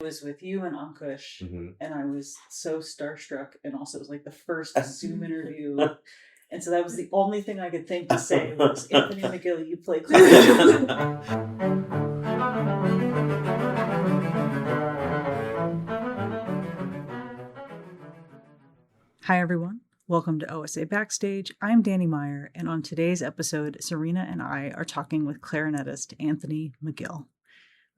I was with you and Ankush, and I was so starstruck, and also it was like the first Zoom interview. And so that was the only thing I could think to say was, Anthony McGill, you play clarinet. Hi, everyone. Welcome to OSA Backstage. I'm Dani Meyer, and on today's episode, Serena and I are talking with clarinetist Anthony McGill.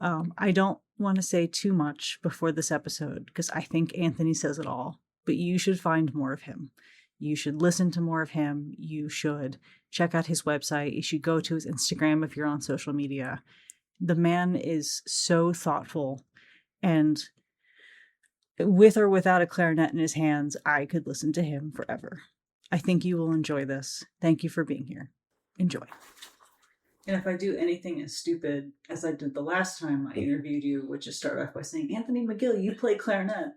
I don't want to say too much before this episode because I think Anthony says it all, but you should find more of him. You should listen to more of him. You should check out his website. You should go to his Instagram if you're on social media. The man is so thoughtful, and with or without a clarinet in his hands, I could listen to him forever. I think you will enjoy this. Thank you for being here. Enjoy. And if I do anything as stupid as I did the last time I interviewed you, which is start off by saying, Anthony McGill, you play clarinet.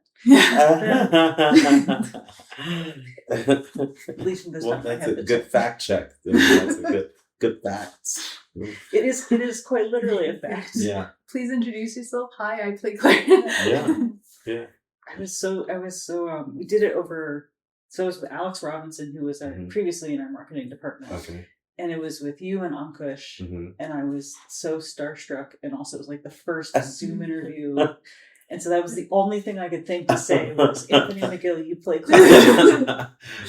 At least this time that's a good fact check. That's a good facts. It is quite literally a fact. Yeah. Please introduce yourself. Hi, I play clarinet. Yeah. I was so we did it over, so it was with Alex Robinson, who was previously in our marketing department. Okay. And it was with you and Ankush, and I was so starstruck, and also it was like the first Zoom interview. And so that was the only thing I could think to say was, Anthony McGill, you play clarinet.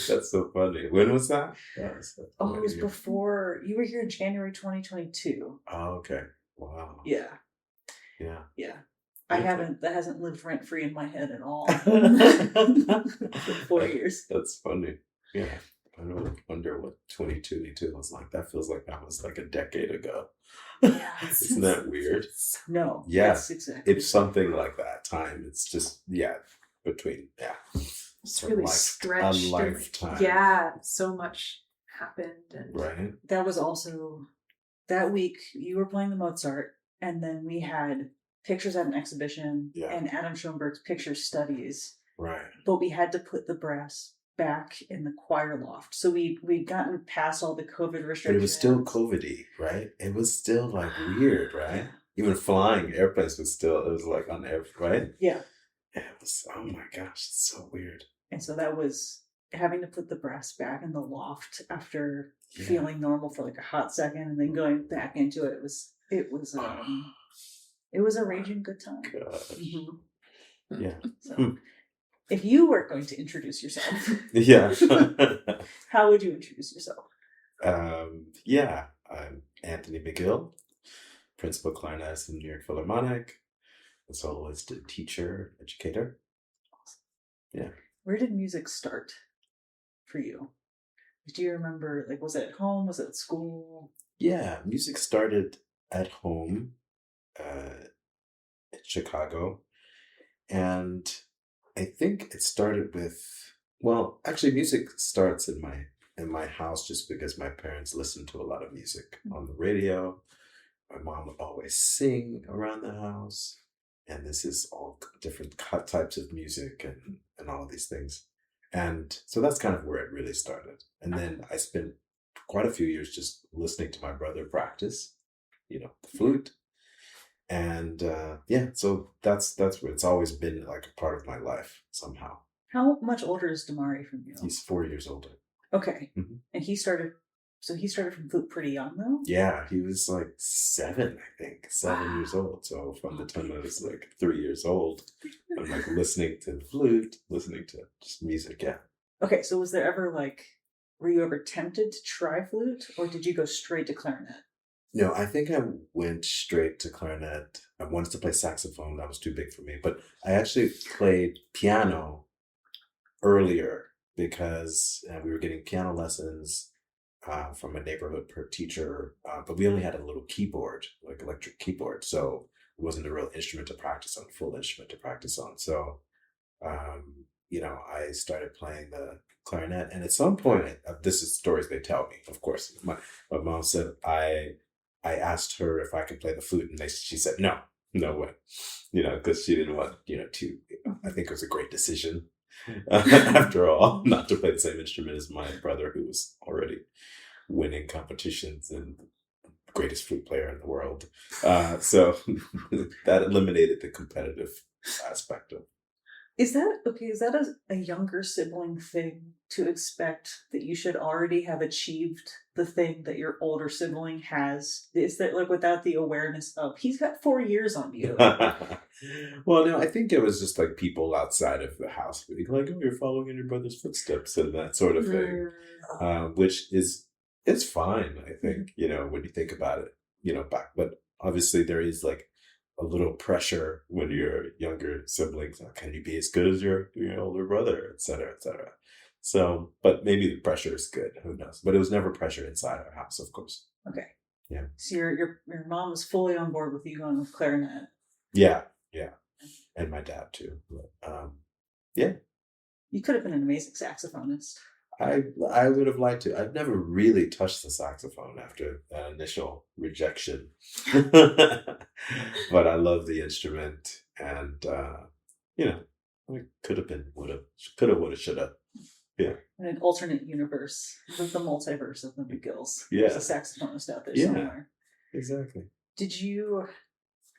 That's so funny. When was that? It was before, you were here in January 2022. Oh, okay. Wow. Yeah. Yeah. That hasn't lived rent free in my head at all for 4 years. That's funny. Yeah. I wonder what 2022 was like. That feels like that was like a decade ago. Yeah. Isn't that weird? No. Yes. Exactly. It's something like that time. It's just, between, It's really stretched. A lifetime. So much happened. And right. That was also, that week you were playing the Mozart, and then we had pictures at an exhibition and Adam Schoenberg's picture studies. Right. But we had to put the brass back in the choir loft. So we'd gotten past all the COVID restrictions. But it was still COVID-y, right? It was still like weird, right? Even flying airplanes was like on air, right? Yeah. Yeah, it was, oh my gosh, it's so weird. And so that was having to put the brass back in the loft after feeling normal for like a hot second and then going back into it. It was a raging good time. Yeah. So, if you were going to introduce yourself, how would you introduce yourself? I'm Anthony McGill, principal clarinetist in York Philharmonic, a soloist, a teacher, educator. Awesome. Yeah. Where did music start for you? Do you remember, like, was it at home? Was it at school? Yeah, music started at home in Chicago. And I think it started with, music starts in my house just because my parents listened to a lot of music on the radio. My mom would always sing around the house, and this is all different types of music and all of these things. And so that's kind of where it really started. And then I spent quite a few years just listening to my brother practice, the flute. And so that's where it's always been like a part of my life somehow. How much older is Damari from you? He's 4 years older. Okay. And he started from flute pretty young though? Yeah, he was like 7, I think. 7 years old. So from the time I was like 3 years old, I'm like listening to the flute, listening to just music, Okay, so was there ever were you ever tempted to try flute, or did you go straight to clarinet? No, I think I went straight to clarinet. I wanted to play saxophone. That was too big for me. But I actually played piano earlier because we were getting piano lessons from a neighborhood teacher. But we only had a little keyboard, like electric keyboard. So it wasn't a real instrument to practice on, full instrument to practice on. So, I started playing the clarinet. And at some point, this is stories they tell me, of course. My mom said I asked her if I could play the flute, and she said, no way, because she didn't want, I think it was a great decision after all, not to play the same instrument as my brother, who was already winning competitions and greatest flute player in the world. So that eliminated the competitive aspect of. Is that okay? Is that a younger sibling thing to expect that you should already have achieved the thing that your older sibling has? Is that like without the awareness of he's got 4 years on you? Well, no, I think it was just like people outside of the house being like, "Oh, you're following in your brother's footsteps" and that sort of thing, which is it's fine. I think when you think about it, back, but obviously there is like a little pressure when you're younger siblings. Can you be as good as your older brother, et cetera, et cetera. So, but maybe the pressure is good. Who knows? But it was never pressure inside our house, of course. Okay. Yeah. So your mom was fully on board with you going with clarinet. Yeah, and my dad too. But, yeah. You could have been an amazing saxophonist. I would have liked to. I've never really touched the saxophone after that initial rejection, but I love the instrument, and I could have been, would have, should have. Yeah. In an alternate universe, with the multiverse of the McGills. Yeah. There's a saxophonist out there somewhere. Exactly. Did you?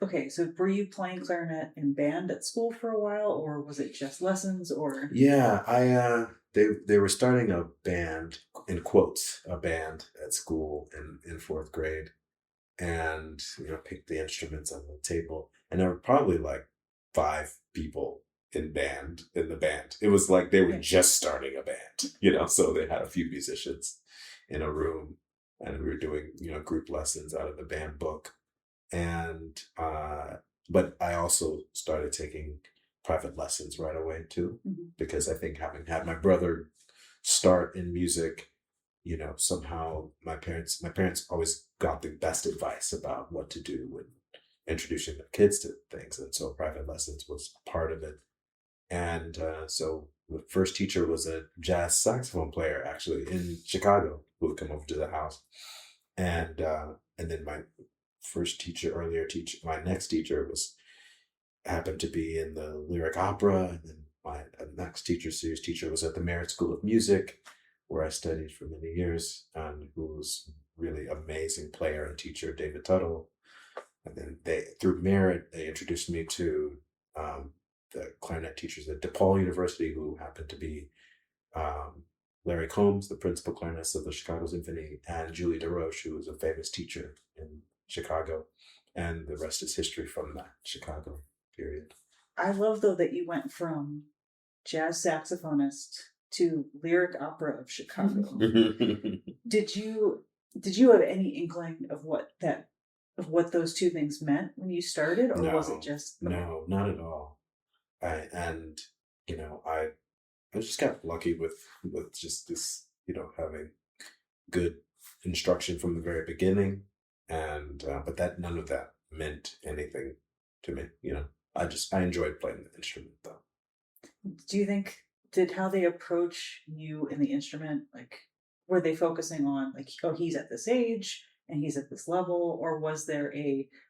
Okay, so were you playing clarinet in band at school for a while, or was it just lessons? Or yeah, they were starting a band, in quotes, a band at school in fourth grade, and picked the instruments on the table, and there were probably like 5 people in the band. It was like they were just starting a band, so they had a few musicians in a room, and we were doing group lessons out of the band book. And but I also started taking private lessons right away too, because I think having had my brother start in music, somehow my parents always got the best advice about what to do when introducing their kids to things, and so private lessons was part of it. And so the first teacher was a jazz saxophone player actually in Chicago who would come over to the house, and then my my next teacher happened to be in the lyric opera, and then my next series teacher was at the Merit School of Music, where I studied for many years, and who was really amazing player and teacher, David Tuttle. And then through Merit, they introduced me to the clarinet teachers at DePaul University, who happened to be Larry Combs, the principal clarinetist of the Chicago Symphony, and Julie DeRoche, who was a famous teacher in Chicago, and the rest is history from that Chicago period. I love though that you went from jazz saxophonist to lyric opera of Chicago. Did you have any inkling of what those two things meant when you started, or was it just no, not at all? I just got lucky with just this, having good instruction from the very beginning. And but that none of that meant anything to me. I enjoyed playing the instrument though. Do you think how they approach you in the instrument, like were they focusing on like, oh, he's at this age and he's at this level, or was there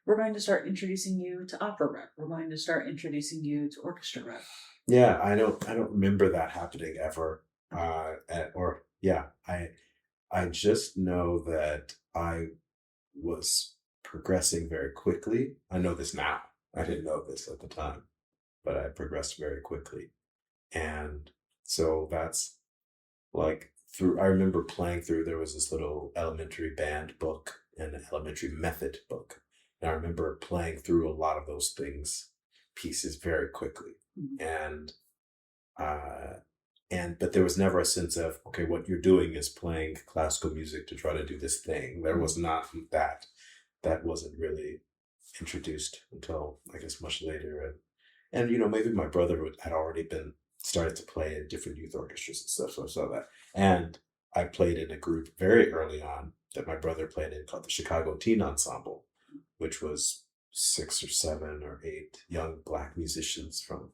we're going to start introducing you to opera rep, we're going to start introducing you to orchestra rep? Yeah, I don't remember that happening ever. I just know that I was progressing very quickly. I know this now. I didn't know this at the time, but I progressed very quickly. And so that's like I remember playing through, there was this little elementary band book and an elementary method book. And I remember playing through a lot of those pieces very quickly. But there was never a sense of, okay, what you're doing is playing classical music to try to do this thing. There was not that. That wasn't really introduced until, I guess, much later. And maybe my brother had already started to play in different youth orchestras and stuff, so I saw that. And I played in a group very early on that my brother played in called the Chicago Teen Ensemble, which was 6 or 7 or 8 young Black musicians from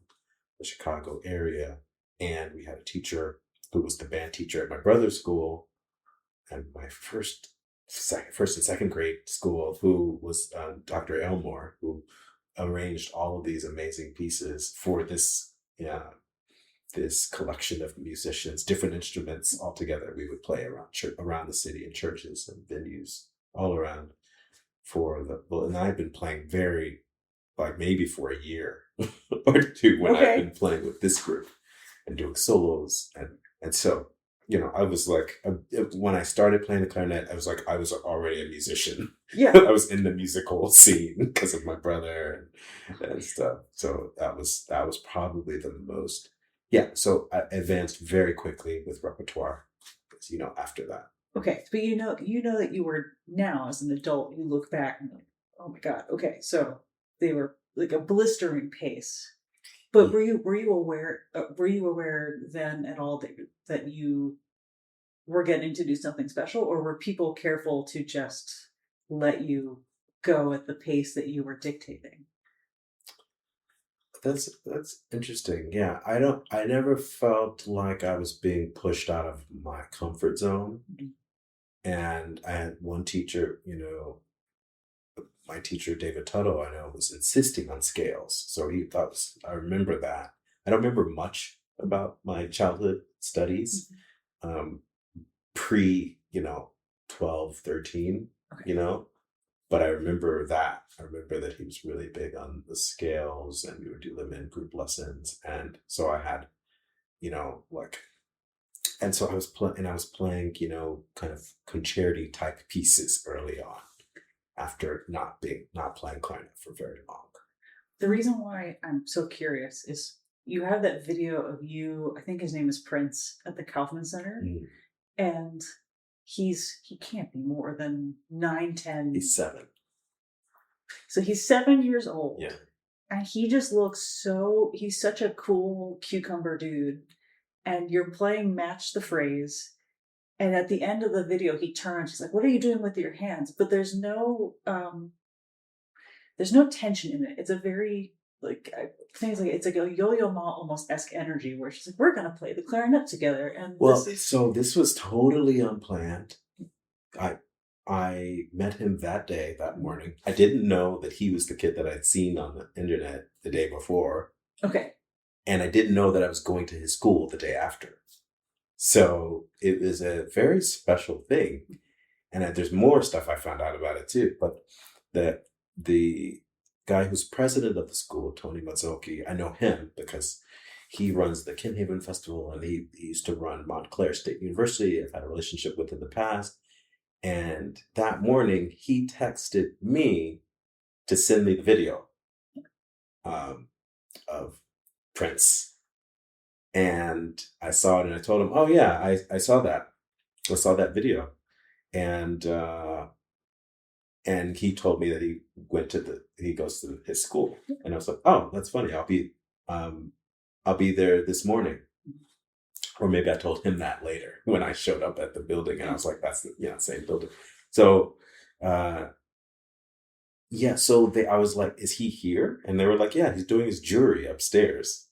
the Chicago area. And we had a teacher who was the band teacher at my brother's school and my first and second grade school, who was Dr. Elmore, who arranged all of these amazing pieces for this collection of musicians, different instruments all together. We would play around the city in churches and venues all around and I've been playing maybe for a year or two when I've been playing with this group and doing solos. And so, I was like, when I started playing the clarinet, I was already a musician. Yeah. I was in the musical scene because of my brother and stuff. So that was probably the most, so I advanced very quickly with repertoire, after that. Okay. But that you were now as an adult, you look back and like, oh my God. Okay. So they were like a blistering pace. But were you aware then at all that you were getting to do something special, or were people careful to just let you go at the pace that you were dictating? That's interesting. Yeah, I never felt like I was being pushed out of my comfort zone. Mm-hmm. And I had one teacher, my teacher, David Tuttle, I know, was insisting on scales. So I remember that. I don't remember much about my childhood studies, pre, 12, 13, but I remember that. I remember that he was really big on the scales, and we would do them in group lessons. And so I had, and so I was playing, kind of concerti type pieces early on, after not playing clarinet for very long. The reason why I'm so curious is you have that video of you, I think his name is Prince, at the Kaufman Center. Mm. And he can't be more than 9, 10. He's 7. So he's 7 years old. Yeah. And he just looks he's such a cool cucumber dude. And you're playing Match the Phrase. And at the end of the video, he turns. He's like, "What are you doing with your hands?" But there's no tension in it. It's a very it's like a Yo-Yo Ma almost-esque energy where she's like, "We're gonna play the clarinet together." And so this was totally unplanned. I met him that day, that morning. I didn't know that he was the kid that I'd seen on the internet the day before. Okay. And I didn't know that I was going to his school the day after. So it was a very special thing. And there's more stuff I found out about it too. But the guy who's president of the school, Tony Mazzocchi, I know him because he runs the Kinhaven Festival, and he used to run Montclair State University. I've had a relationship with him in the past. And that morning, he texted me to send me the video of Prince. And I saw it, and I told him, "Oh yeah, I saw that. I saw that video." And he told me that he goes to his school. And I was like, "Oh, that's funny. I'll be there this morning." Or maybe I told him that later when I showed up at the building, and I was like, "That's the same building." So, I was like, "Is he here?" And they were like, "Yeah, he's doing his jury upstairs,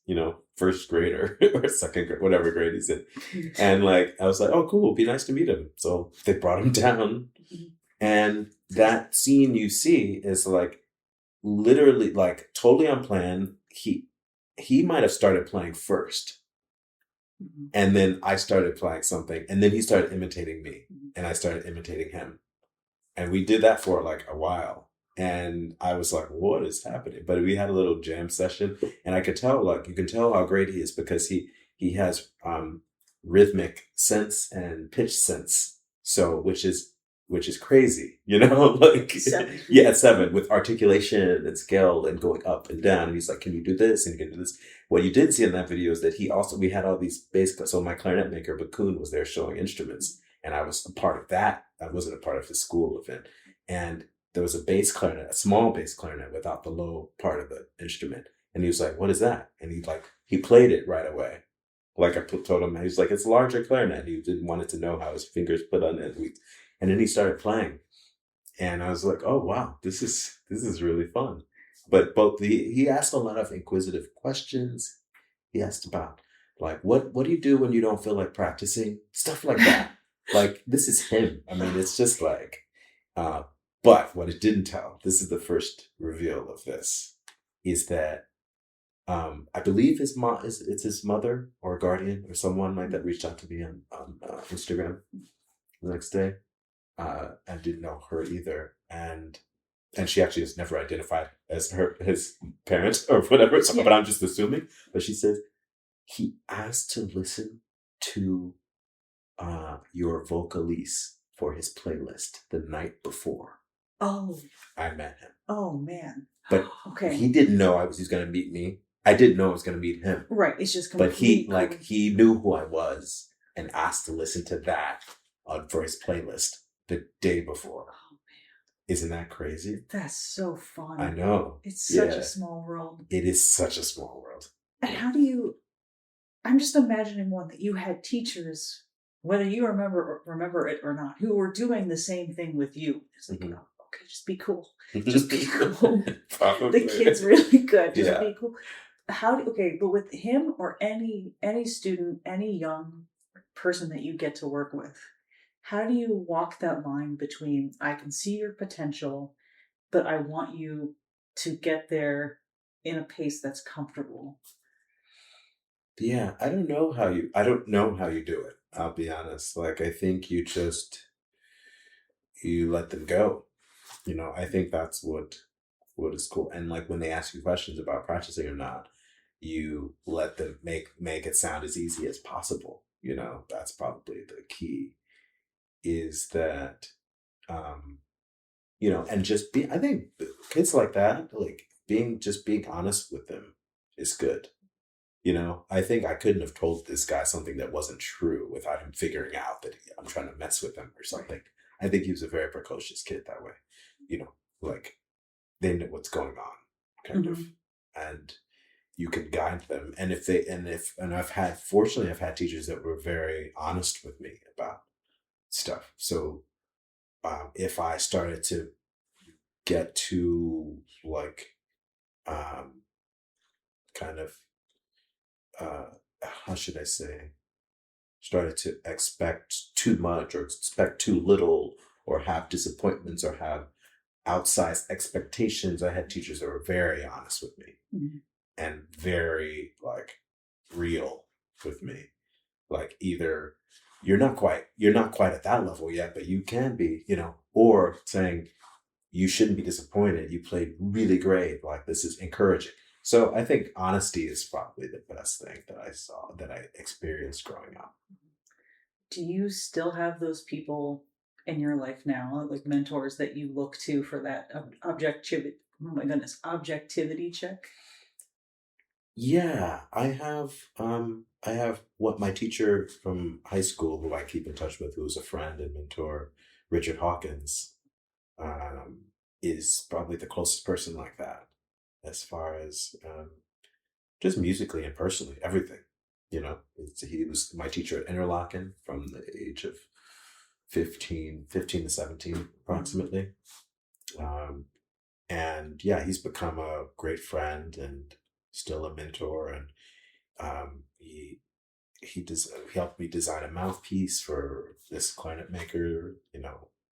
first grader or second grade, whatever grade he's in." And I was like, "Oh, cool. It'd be nice to meet him." So they brought him down, and that scene you see is literally totally unplanned. He might have started playing first. And then I started playing something, and then he started imitating me, and I started imitating him. And we did that for a while. And I was like, "What is happening?" But we had a little jam session, and I could tell, you can tell how great he is because he has rhythmic sense and pitch sense. So, which is crazy, 7. Yeah, 7 with articulation and scale and going up and down. And he's like, "Can you do this? And you can do this." What you did see in that video is that we had all these so my clarinet maker, Bakun, was there showing instruments, and I was a part of that. I wasn't a part of his school event. And there was a bass clarinet, a small bass clarinet without the low part of the instrument. And he was like, "What is that?" And he played it right away. I told him, he was like, "It's a larger clarinet." He didn't want it to know how his fingers put on it. And then he started playing, and I was like, "Oh wow, this is really fun." But he asked a lot of inquisitive questions. He asked about what do you do when you don't feel like practicing? Stuff like that. This is him. I mean, it's just but what it didn't tell, this is the first reveal of this, is that I believe it's his mother or guardian or someone like that reached out to me on Instagram the next day. I didn't know her either. And and she actually has never identified as his parent or whatever, so, but I'm just assuming. But she says, he asked to listen to your vocalise for his playlist the night before I met him. Oh, man. But okay. He didn't know he was going to meet me. I didn't know I was going to meet him. Right. It's just But he knew who I was and asked to listen to that for his playlist the day before. Oh, man. Isn't that crazy? That's so fun. I know. It's such a small world. It is such a small world. And how do you... I'm just imagining one that you had teachers, whether you remember it or not, who were doing the same thing with you. It's like, oh, okay, just be cool. Just be cool. The kid's really good. Just be cool. But with him or any student, any young person that you get to work with, how do you walk that line between, I can see your potential, but I want you to get there in a pace that's comfortable? Yeah, I don't know how you do it. I'll be honest. Like, I think you let them go. I think that's what is cool. And like when they ask you questions about practicing or not, you let them make it sound as easy as possible. That's probably the key, is that, and just I think kids like that, like being honest with them is good. I think I couldn't have told this guy something that wasn't true without him figuring out that I'm trying to mess with him or something. I think he was a very precocious kid that way. Like they know what's going on, kind of, and you can guide them. And I've had teachers that were very honest with me about stuff. So if I started to get to like kind of how should I say, started to expect too much or expect too little or have disappointments or have outsized expectations, I had teachers that were very honest with me and very like real with me. Like either you're not quite at that level yet, but you can be, or saying you shouldn't be disappointed. You played really great. Like this is encouraging. So I think honesty is probably the best thing that I experienced growing up. Do you still have those people in your life now, like mentors that you look to for that objectivity? Oh my goodness, objectivity check. Yeah, I have. I have what my teacher from high school, who I keep in touch with, who's a friend and mentor, Richard Hawkins, is probably the closest person like that, as far as just musically and personally, everything. He was my teacher at Interlaken from the age of 15 to 17, approximately. And yeah, he's become a great friend and still a mentor. And he helped me design a mouthpiece for this clarinet maker,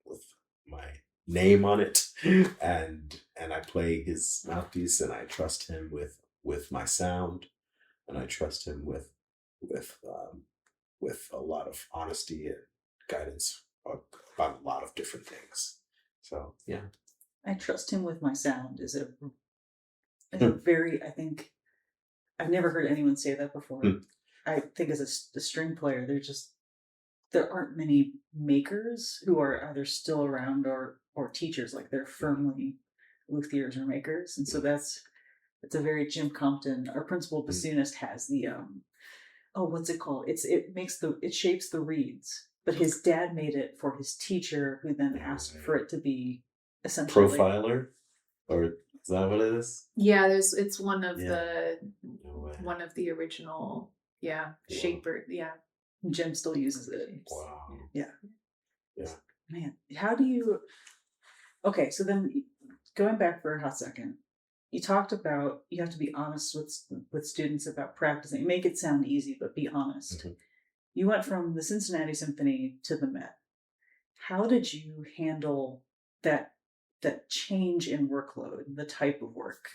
with my name on it. And I play his mouthpiece, and I trust him with my sound, and I trust him with a lot of honesty and guidance about a lot of different things. So yeah, I trust him with my sound is a very, I think I've never heard anyone say that before. I think as a string player, there aren't many makers who are either still around or teachers. Like they're firmly luthiers or makers, and so it's a very Jim Compton. Our principal bassoonist has the what's it called? It shapes the reeds, but his dad made it for his teacher, who then asked for it to be essentially profiler, or is that what it is? Yeah, it's one of the original shaper. Yeah, Jim still uses it. Wow. Yeah. Yeah. Man, how do you? Okay, so then going back for a hot second. You talked about you have to be honest with students about practicing. Make it sound easy, but be honest. You went from the Cincinnati Symphony to the Met. How did you handle that change in workload, the type of work?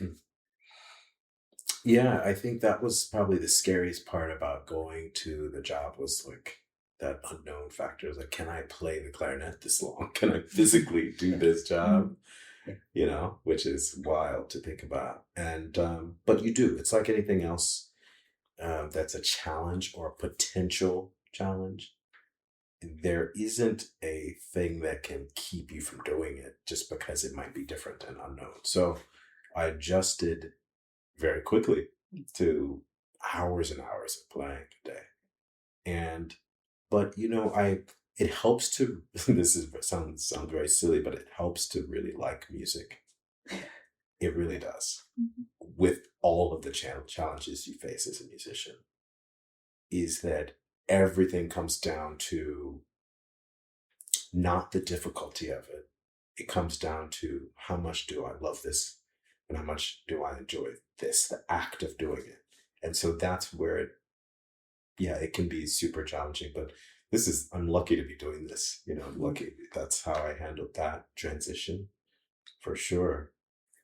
Yeah, I think that was probably the scariest part about going to the job, was like that unknown factor. Like, can I play the clarinet this long? Can I physically do this job? which is wild to think about. And, but you do, it's like anything else that's a challenge or a potential challenge. There isn't a thing that can keep you from doing it just because it might be different and unknown. So I adjusted very quickly to hours and hours of playing a day. But it helps to, sounds very silly, but it helps to really like music. It really does. With all of the challenges you face as a musician, is that everything comes down to not the difficulty of it. It comes down to how much do I love this and how much do I enjoy this, the act of doing it. And so that's where it can be super challenging, but I'm lucky to be doing this, I'm lucky. That's how I handled that transition for sure.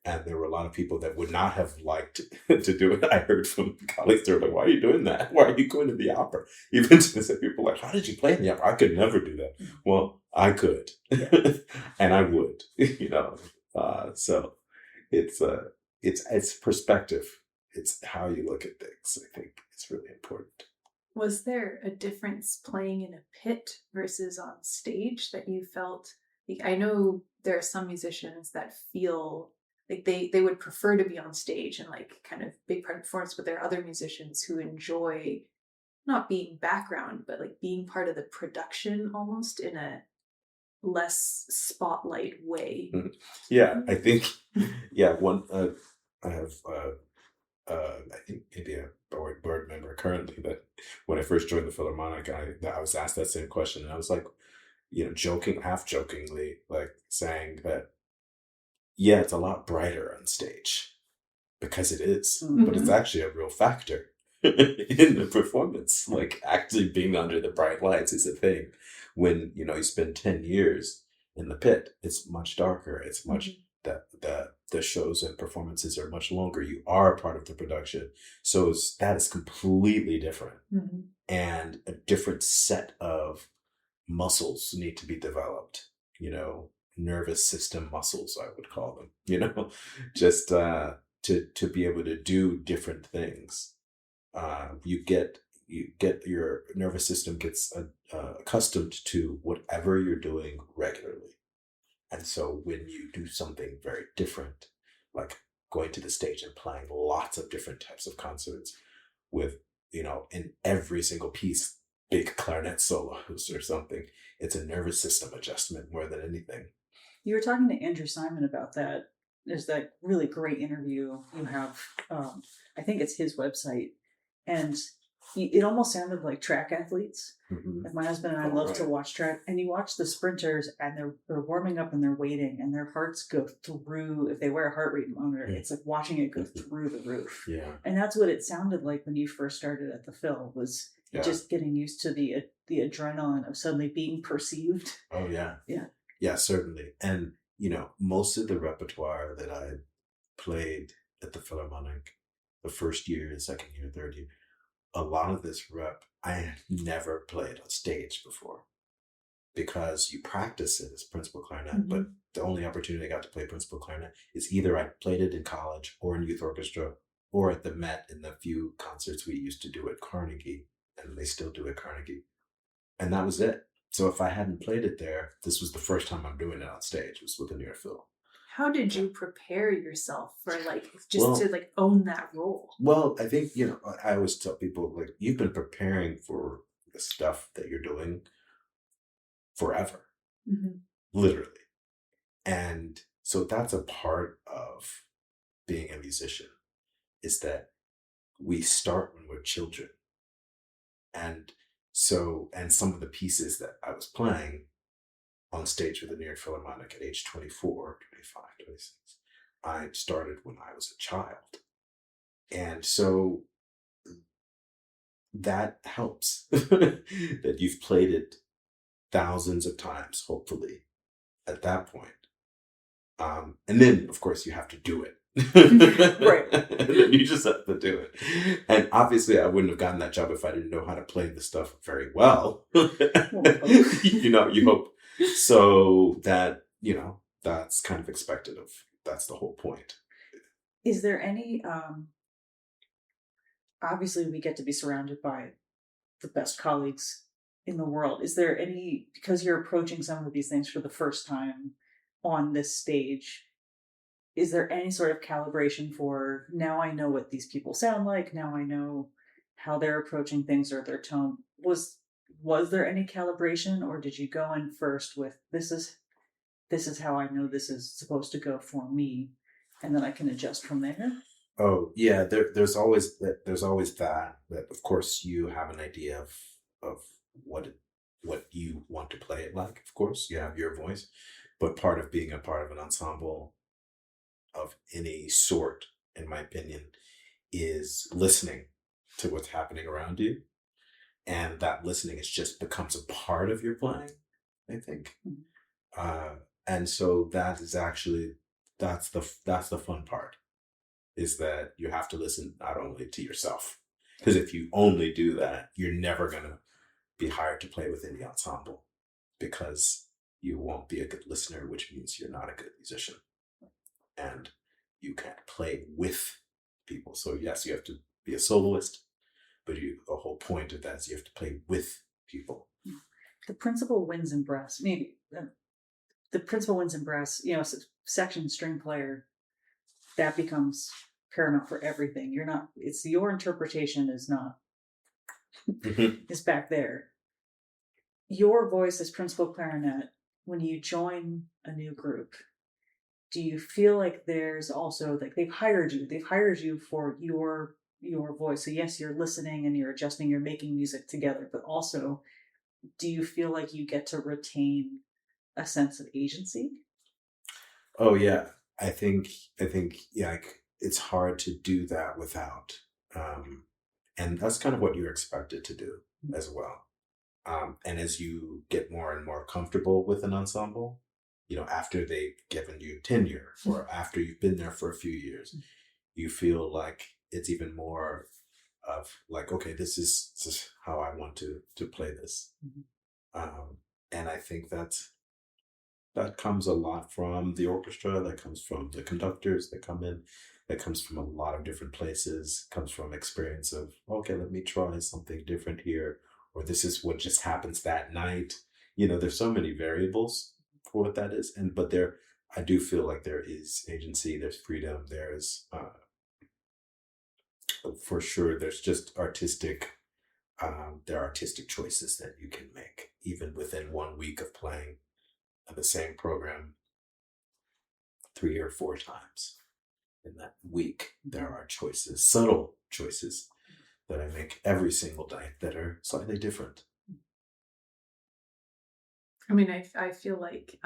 And there were a lot of people that would not have liked to do it. I heard from colleagues, they're like, why are you doing that? Why are you going to the opera? Even to some people like, how did you play in the opera? I could never do that. Well, I could. Yeah. And I would, so it's perspective. It's how you look at things. I think it's really important. Was there a difference playing in a pit versus on stage that you felt? Like, I know there are some musicians that feel like they would prefer to be on stage and like kind of big part of the performance, but there are other musicians who enjoy not being background, but like being part of the production almost in a less spotlight way. Yeah, I think, one, I have, I think maybe a board member currently that when I first joined the Philharmonic, I was asked that same question, and I was like, half jokingly, like saying that, yeah, it's a lot brighter on stage because it is, but it's actually a real factor in the performance. Like actually being under the bright lights is a thing. When, you spend 10 years in the pit, it's much darker. It's much, the shows and performances are much longer. You are a part of the production. So that is completely different. And a different set of muscles need to be developed, nervous system muscles, I would call them, just to be able to do different things. You get your nervous system gets accustomed to whatever you're doing regularly. And so when you do something very different, like going to the stage and playing lots of different types of concerts with, in every single piece, big clarinet solos or something, it's a nervous system adjustment more than anything. You were talking to Andrew Simon about that. There's that really great interview you have. I think it's his website. And it almost sounded like track athletes. Like my husband and I love to watch track. And you watch the sprinters and they're warming up and they're waiting and their hearts go through. If they wear a heart rate monitor, it's like watching it go through the roof. Yeah. And that's what it sounded like when you first started at the Phil, was just getting used to the adrenaline of suddenly being perceived. Oh, yeah. Yeah. Yeah, certainly. And, most of the repertoire that I played at the Philharmonic, the first year, second year, third year, a lot of this rep, I had never played on stage before because you practice it as principal clarinet, but the only opportunity I got to play principal clarinet is either I played it in college or in youth orchestra or at the Met in the few concerts we used to do at Carnegie, and they still do at Carnegie. And that was it. So if I hadn't played it there, this was the first time I'm doing it on stage, was with the New York Phil. How did you prepare yourself for to own that role? Well, I think, I always tell people, like, you've been preparing for the stuff that you're doing forever, literally. And so that's a part of being a musician, is that we start when we're children. And some of the pieces that I was playing on stage with the New York Philharmonic at age 24, 25, 26, I started when I was a child. And so that helps that you've played it thousands of times, hopefully, at that point. And then, of course, you have to do it. Right. And then you just have to do it. And obviously, I wouldn't have gotten that job if I didn't know how to play the stuff very well. You hope. So that, that's kind of expected of, that's the whole point. Is there any, obviously we get to be surrounded by the best colleagues in the world. Is there any, because you're approaching some of these things for the first time on this stage, is there any sort of calibration for, now I know what these people sound like, now I know how they're approaching things or their tone? Was there any calibration, or did you go in first with, this is how I know this is supposed to go for me, and then I can adjust from there? Oh yeah, there's always that. There's always that. That of course you have an idea of what you want to play it like. Of course you have your voice, but part of being a part of an ensemble of any sort, in my opinion, is listening to what's happening around you, and that listening is just becomes a part of your playing, I think. And so that is actually, that's the fun part, is that you have to listen not only to yourself, because if you only do that, you're never going to be hired to play within the ensemble, because you won't be a good listener, which means you're not a good musician, and you can't play with people. So yes, you have to be a soloist, but the whole point of that is you have to play with people. The principal winds in brass, maybe the principal winds in brass, section string player, that becomes paramount for everything. You're not, it's your interpretation is not, is back there. Your voice as principal clarinet, when you join a new group, do you feel like there's also, like they've hired you for your voice? So yes, you're listening and you're adjusting, you're making music together, but also, do you feel like you get to retain a sense of agency? Oh yeah, I think yeah, like, it's hard to do that without, and that's kind of what you're expected to do as well. And as you get more and more comfortable with an ensemble, after they've given you tenure or after you've been there for a few years, you feel like it's even more of like, okay, this is how I want to play this. And I think that comes a lot from the orchestra, that comes from the conductors that come in, that comes from a lot of different places, comes from experience of, okay, let me try something different here, or this is what just happens that night. There's so many variables for what that is. But I do feel like there is agency, there's freedom, there's, for sure, there's just there are artistic choices that you can make, even within 1 week of playing the same program 3 or 4 times in that week. There are choices, subtle choices, that I make every single night that are slightly different. I mean, I feel like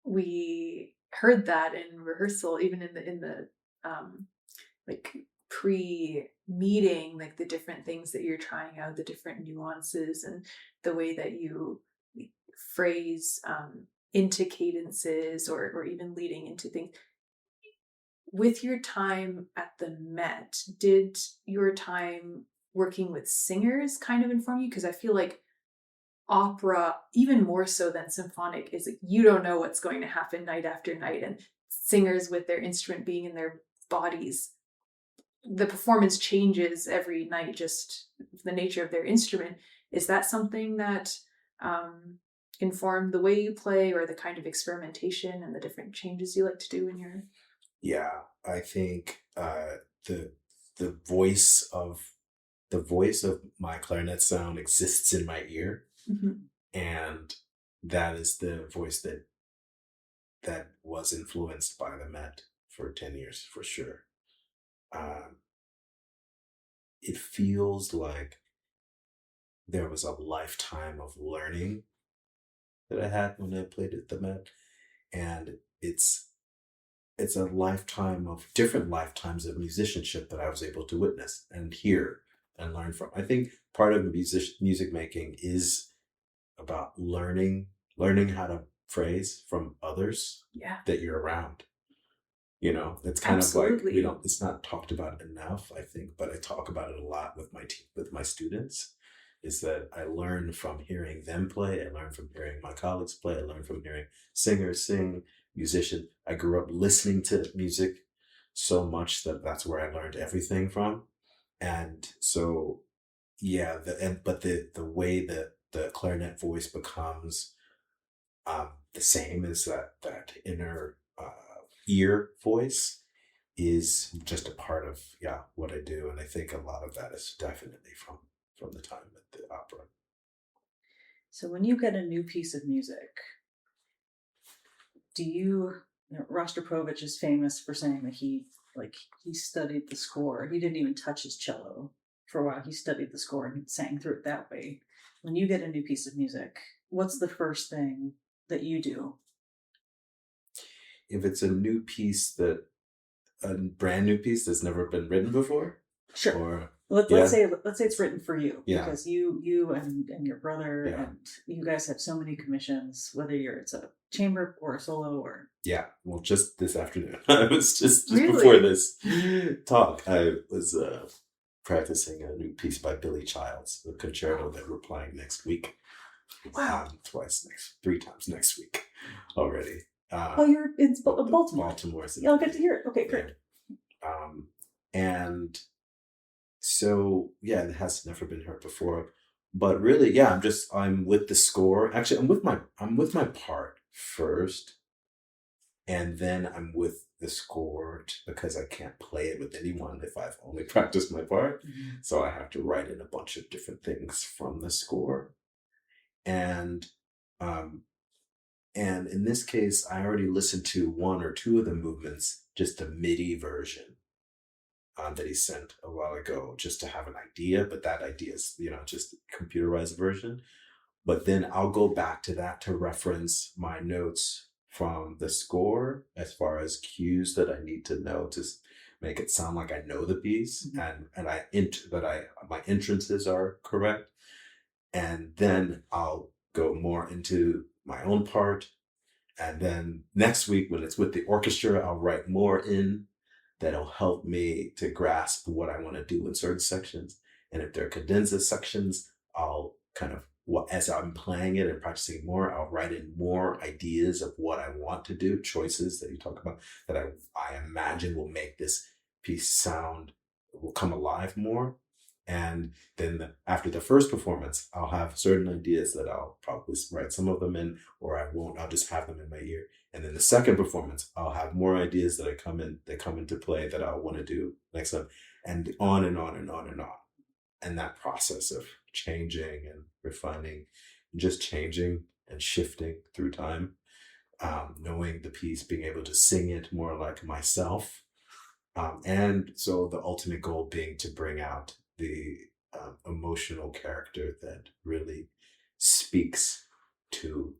we heard that in rehearsal, even in the like pre-meeting, like the different things that you're trying out, the different nuances, and the way that you phrase into cadences, or even leading into things. With your time at the Met, did your time working with singers kind of inform you? Because I feel like opera, even more so than symphonic, is like you don't know what's going to happen night after night, and singers with their instrument being in their bodies, the performance changes every night, just the nature of their instrument. Is that something that informed the way you play, or the kind of experimentation and the different changes you like to do in your... Yeah, I think the voice of my clarinet sound exists in my ear, and that is the voice that was influenced by the Met for 10 years for sure. It feels like there was a lifetime of learning that I had when I played at the Met, and it's a lifetime of different lifetimes of musicianship that I was able to witness and hear and learn from. I think part of music making is about learning how to phrase from others that you're around. It's kind Absolutely. of like, it's not talked about enough, I think, but I talk about it a lot with my team, with my students, is that I learn from hearing them play. I learn from hearing my colleagues play. I learn from hearing singers sing, musicians. I grew up listening to music so much that that's where I learned everything from. And so, yeah, but the way that the clarinet voice becomes the same as that inner ear voice is just a part of what I do, and I think a lot of that is definitely from the time at the opera. So when you get a new piece of music, do you know, Rostropovich is famous for saying that he studied the score. He didn't even touch his cello for a while. He studied the score and sang through it that way. When you get a new piece of music, what's the first thing that you do? If it's a new piece a brand new piece that's never been written before, sure. Or let's say it's written for you, because you and your brother and you guys have so many commissions, whether it's a chamber or a solo or well, just this afternoon I was just really? Before this talk I was practicing a new piece by Billy Childs, the concerto that we're playing next week. Wow. 3 times next week already. You're in Baltimore. I'll get to hear it. Okay, great. And so it has never been heard before, but really, I'm with the score. Actually, I'm with my part first, and then I'm with the score because I can't play it with anyone if I've only practiced my part. Mm-hmm. So I have to write in a bunch of different things from the score, and in this case, I already listened to 1 or 2 of the movements, just a MIDI version that he sent a while ago, just to have an idea. But that idea is, just a computerized version. But then I'll go back to that to reference my notes from the score as far as cues that I need to know to make it sound like I know the piece, mm-hmm. and my entrances are correct. And then I'll go more into my own part. And then next week, when it's with the orchestra, I'll write more in that'll help me to grasp what I want to do in certain sections. And if there are cadenza sections, I'll kind of, as I'm playing it and practicing more, I'll write in more ideas of what I want to do, choices that you talk about, that I imagine will make this piece will come alive more. And then after the first performance, I'll have certain ideas that I'll probably write some of them in, or I won't. I'll just have them in my ear. And then the second performance, I'll have more ideas that come into play that I'll want to do next time, and on and on and on and on. And that process of changing and refining, just changing and shifting through time, knowing the piece, being able to sing it more like myself. And so the ultimate goal being to bring out the emotional character that really speaks to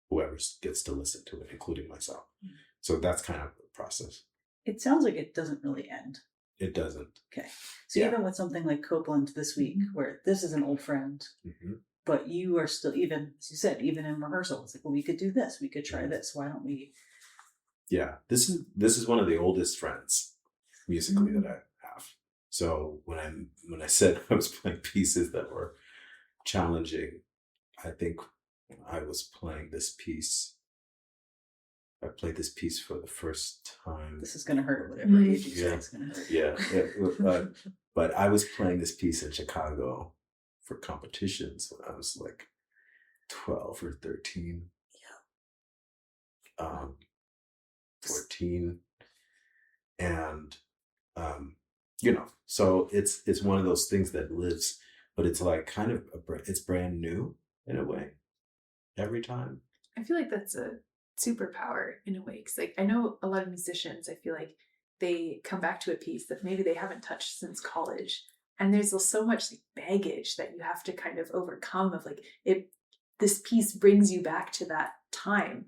whoever gets to listen to it, including myself. Mm-hmm. So that's kind of the process. It sounds like it doesn't really end. It doesn't. Okay. So even with something like Copeland this week, where this is an old friend, mm-hmm. but you are still, even, as you said, even in rehearsal, it's like, well, we could do this. We could try mm-hmm. this. Why don't we? Yeah. This is one of the oldest friends musically mm-hmm. that I have. So when I said I was playing pieces that were challenging, I think I was playing this piece. I played this piece for the first time. This is going to hurt, whatever age you say it's going to hurt. Yeah. But I was playing this piece in Chicago for competitions when I was like 12 or 13. Yeah. 14. And, so it's one of those things that lives, but it's like kind of, it's brand new in a way every time. I feel like that's a superpower in a way, because like I know a lot of musicians, I feel like they come back to a piece that maybe they haven't touched since college, and there's so much like baggage that you have to kind of overcome of like this piece brings you back to that time.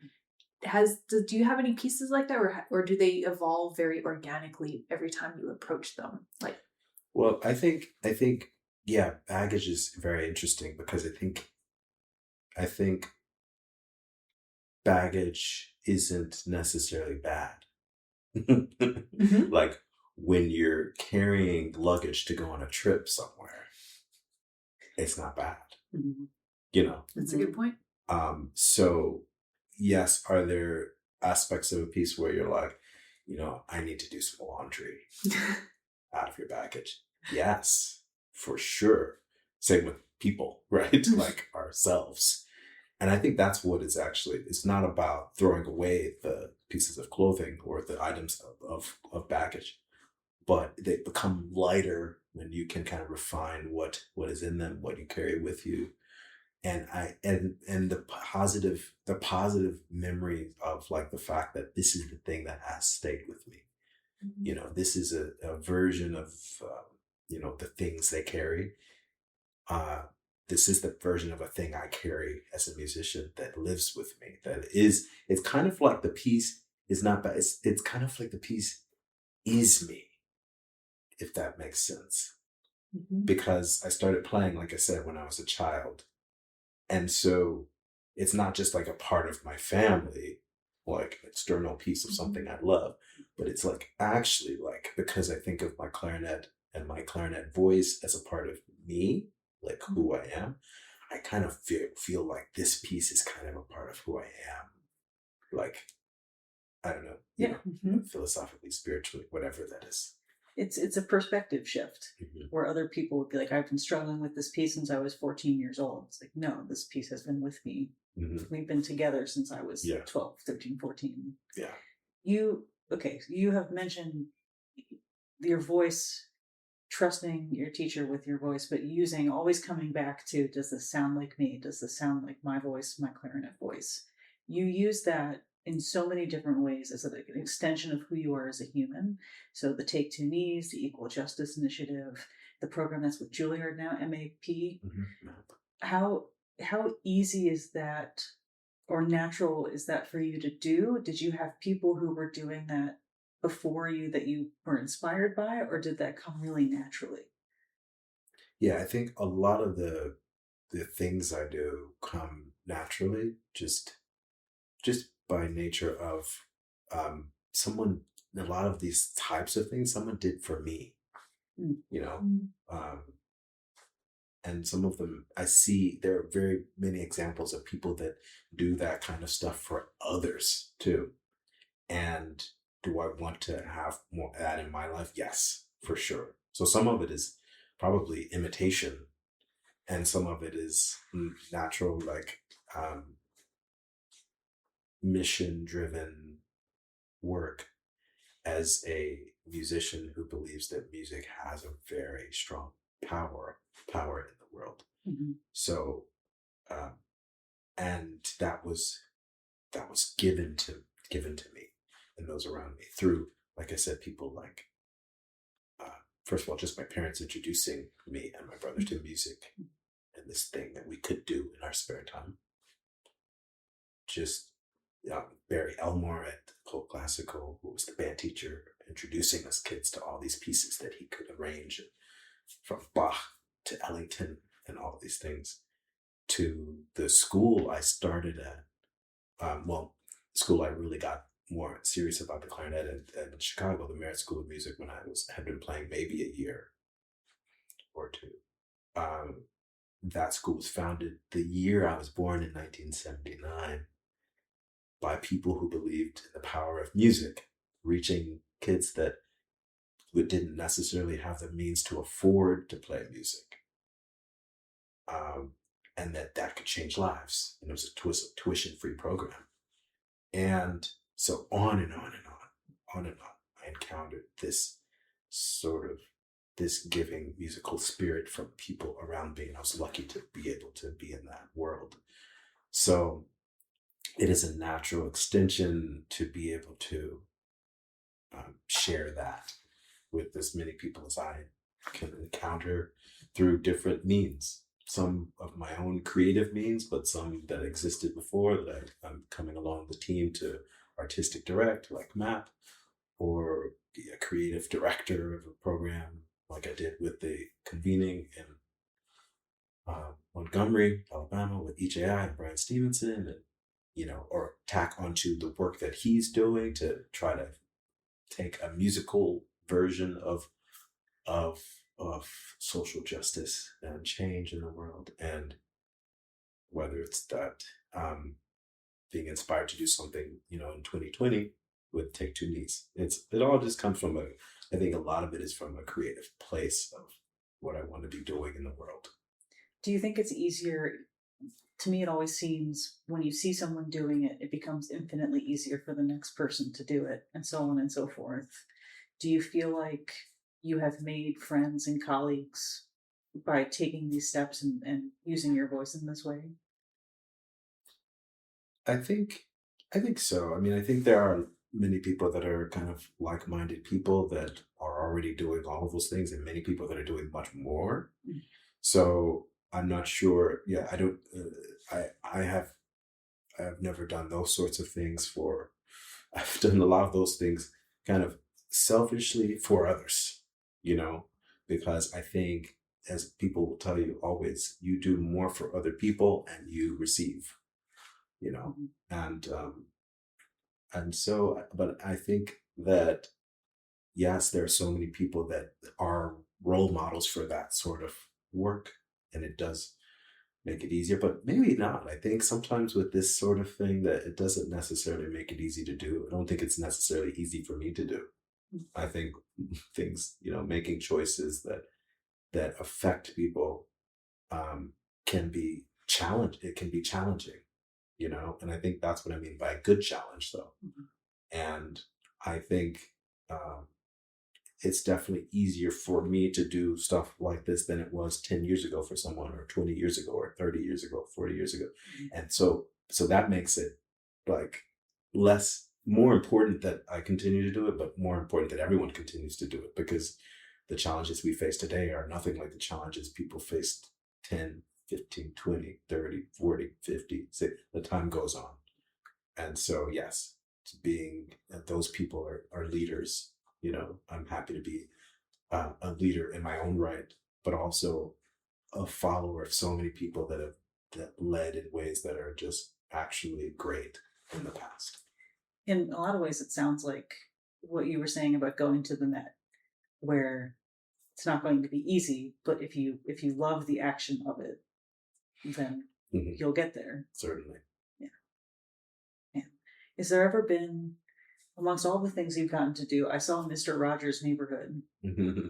Do you have any pieces like that, or do they evolve very organically every time you approach them? Like, well, I think baggage is very interesting, because I think baggage isn't necessarily bad. Mm-hmm. Like when you're carrying luggage to go on a trip somewhere, it's not bad. Mhm. You know? That's a good point. So yes, are there aspects of a piece where you're like, I need to do some laundry out of your baggage? Yes, for sure. Same with people, right? Like ourselves. And I think that's what it's not about throwing away the pieces of clothing or the items of baggage, but they become lighter when you can kind of refine what is in them, what you carry with you. And the positive memory of like the fact that this is the thing that has stayed with me. This is a version of the things they carry. This is the version of a thing I carry as a musician that lives with me. It's kind of like the piece is not bad. It's kind of like the piece is me, if that makes sense. Mhm. Because I started playing, like I said, when I was a child. And so it's not just like a part of my family, like an external piece of something I love, but it's like actually like, because I think of my clarinet and my clarinet voice as a part of me, like who I am, I kind of feel like this piece is kind of a part of who I am. Like, I don't know, Yeah. philosophically, spiritually, whatever that is. It's a perspective shift Mhm. where other people would be like, I've been struggling with this piece since I was 14 years old. It's like, no, this piece has been with me. Mhm. We've been together since I was Yeah. 12, 13, 14. Yeah. You have mentioned your voice, trusting your teacher with your voice, but always coming back to, does this sound like me? Does this sound like my voice, my clarinet voice? You use that in so many different ways as an extension of who you are as a human. So the Take Two Knees, the Equal Justice Initiative, the program that's with Juilliard now, MAP. Mm-hmm. How easy is that, or natural is that for you to do? Did you have people who were doing that before you that you were inspired by, or did that come really naturally? Yeah, I think a lot of the things I do come naturally, just by nature of someone. A lot of these types of things someone did for me, you know, um, and some of them I see. There are very many examples of people that do that kind of stuff for others too. And do I want to have more of that in my life? Yes, for sure. So some of it is probably imitation, and some of it is natural, like mission driven work as a musician who believes that music has a very strong power in the world. Mm-hmm. So and that was given to me and those around me through, like I said, people like first of all, just my parents introducing me and my brothers to music and this thing that we could do in our spare time. Just Barry Elmore at Polk Classical, who was the band teacher, introducing us kids to all these pieces that he could arrange, from Bach to Ellington and all these things, to the school I started at. School I really got more serious about the clarinet in Chicago, the Merit School of Music, when I had been playing maybe a year or two. That school was founded the year I was born in 1979 by people who believed in the power of music, reaching kids that didn't necessarily have the means to afford to play music. And that could change lives. And it was a tuition-free program. And so on and on and on and on, I encountered this giving musical spirit from people around me. And I was lucky to be able to be in that world. So it is a natural extension to be able to share that with as many people as I can encounter through different means. Some of my own creative means, but some that existed before that I'm coming along the team to artistic direct, like Matt, or be a creative director of a program like I did with the convening in Montgomery, Alabama, with EJI and Brian Stevenson, and or tack onto the work that he's doing to try to take a musical version of of social justice and change in the world, and whether it's that being inspired to do something, in 2020 with Take Two Knees. It all just comes from I think a lot of it is from a creative place of what I want to be doing in the world. Do you think it's easier? To me, it always seems when you see someone doing it, it becomes infinitely easier for the next person to do it, and so on and so forth. Do you feel like you have made friends and colleagues by taking these steps and using your voice in this way? I think so. I mean, I think there are many people that are kind of like-minded people that are already doing all of those things, and many people that are doing much more. Mm. So I'm not sure. Yeah, I don't. I have never done those sorts of things I've done a lot of those things kind of selfishly for others, because I think, as people will tell you always, you do more for other people and you receive, and so, but I think that, yes, there are so many people that are role models for that sort of work, and it does make it easier, but maybe not. I think sometimes with this sort of thing that it doesn't necessarily make it easy to do. I don't think it's necessarily easy for me to do. I think things, making choices that affect people can be it can be challenging, and I think that's what I mean by a good challenge, though. And I think it's definitely easier for me to do stuff like this than it was 10 years ago for someone, or 20 years ago, or 30 years ago, 40 years ago. And so that makes it like more important that I continue to do it, but more important that everyone continues to do it, because the challenges we face today are nothing like the challenges people faced 10, 15, 20, 30, 40, 50, the time goes on. And so, yes, being that those people are leaders, I'm happy to be a leader in my own right, but also a follower of so many people that led in ways that are just actually great in the past. In a lot of ways, it sounds like what you were saying about going to the Met, where it's not going to be easy, but if you love the action of it, then you'll get there. Certainly. Yeah. Is there ever been, amongst all the things you've gotten to do, I saw Mr. Rogers' Neighborhood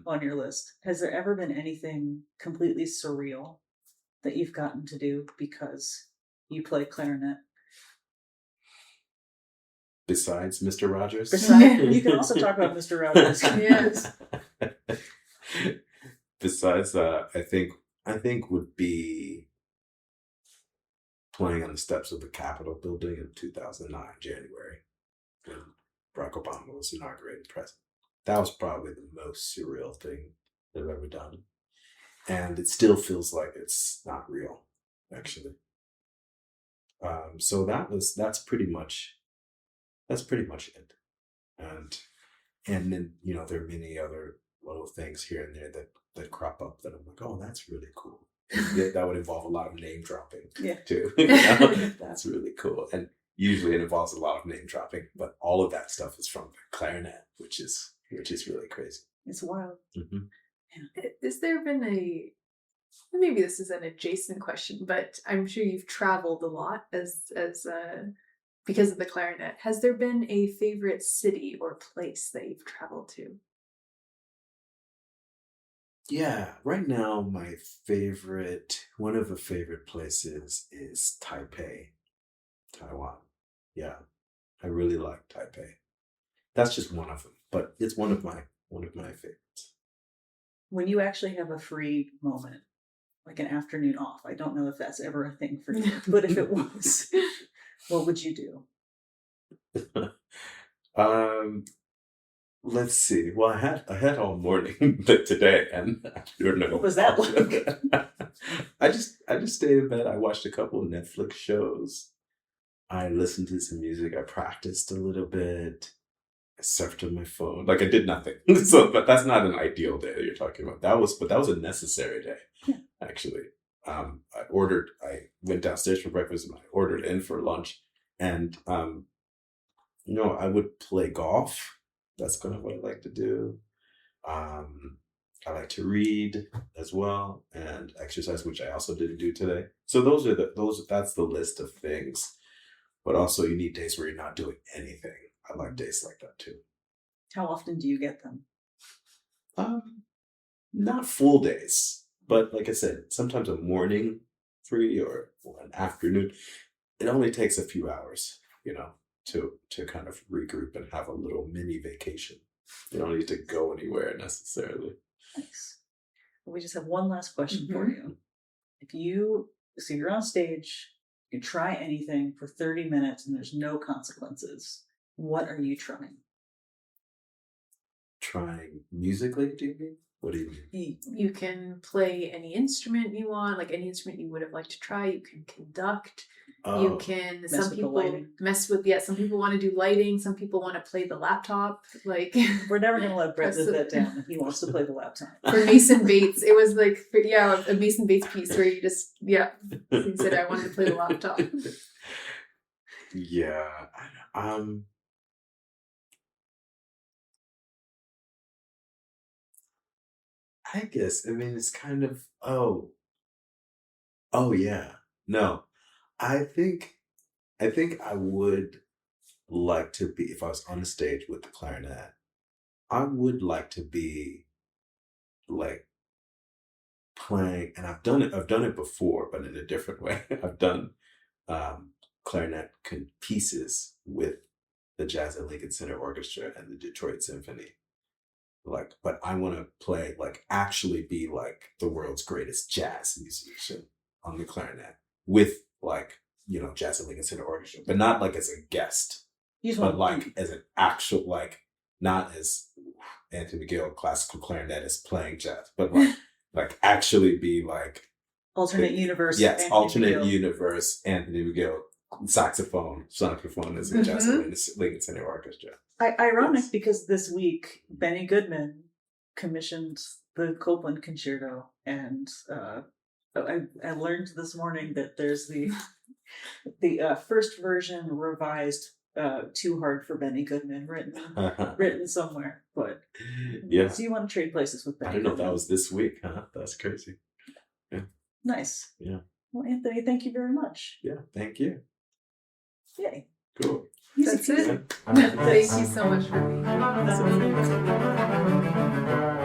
on your list. Has there ever been anything completely surreal that you've gotten to do because you play clarinet? Besides Mr. Rogers? You can also talk about Mr. Rogers. Yes. Besides that, I think would be playing on the steps of the Capitol building in 2009, January, when Barack Obama was inaugurated president. That was probably the most surreal thing I've ever done. And it still feels like it's not real, actually. So that's pretty much it. And then, there are many other little things here and there that crop up that I'm like, oh, that's really cool. That would involve a lot of name dropping too. That's really cool. And usually it involves a lot of name dropping, but all of that stuff is from the clarinet, which is really crazy. It's wild. Mm-hmm. Yeah. Has there been maybe this is an adjacent question, but I'm sure you've traveled a lot as because of the clarinet. Has there been a favorite city or place that you've traveled to? Yeah, right now one of the favorite places is Taipei, Taiwan. Yeah, I really like Taipei. That's just one of them, but it's one of my favorites. When you actually have a free moment, like an afternoon off, I don't know if that's ever a thing for you, but if it was, what would you do? Let's see. Well, I had all morning today, and I don't know. What was that like? I just stayed in bed. I watched a couple of Netflix shows. I listened to some music. I practiced a little bit. I surfed on my phone. Like, I did nothing. But that's not an ideal day that you're talking about. That was a necessary day, actually. I went downstairs for breakfast and I ordered in for lunch, and I would play golf. That's kind of what I like to do. I like to read as well and exercise, which I also didn't do today. So that's the list of things. But also you need days where you're not doing anything. I like days like that too. How often do you get them? Not full days, but like I said, sometimes a morning free or an afternoon. It only takes a few hours, to kind of regroup and have a little mini vacation. You don't need to go anywhere necessarily. Nice. We just have one last question for you. So you're on stage, you try anything for 30 minutes and there's no consequences. What are you trying? Trying musically, do you mean? What do you mean? You can play any instrument you want, like any instrument you would have liked to try. You can conduct. You can. Some people some people want to do lighting. Some people want to play the laptop. Like we're never gonna let Brett live that down. He wants to play the laptop. For Mason Bates, it was like a Mason Bates piece where you just he said I wanted to play the laptop. Yeah. I guess, it's kind of, oh yeah. No, I think I would like to be, if I was on the stage with the clarinet, I would like to be like playing, and I've done it before, but in a different way. I've done clarinet pieces with the Jazz at Lincoln Center Orchestra and the Detroit Symphony. But I want to play, actually be the world's greatest jazz musician on the clarinet with Jazz at Lincoln Center Orchestra, but not as a guest, but as an actual, not as Anthony McGill, classical clarinetist playing jazz, but actually be alternate universe. Yes, Anthony alternate McGill. Universe Anthony McGill saxophone as a Jazz at Lincoln Center Orchestra. Ironic, because this week Benny Goodman commissioned the Copland Concerto, and I learned this morning that there's the first version revised, too hard for Benny Goodman, written somewhere. But yeah, so you want to trade places with Benny? I didn't know that was this week, huh? That's crazy. Yeah, nice. Yeah. Well, Anthony, thank you very much. Yeah, thank you. Yay. Cool. That's it. Thank you so much for being here.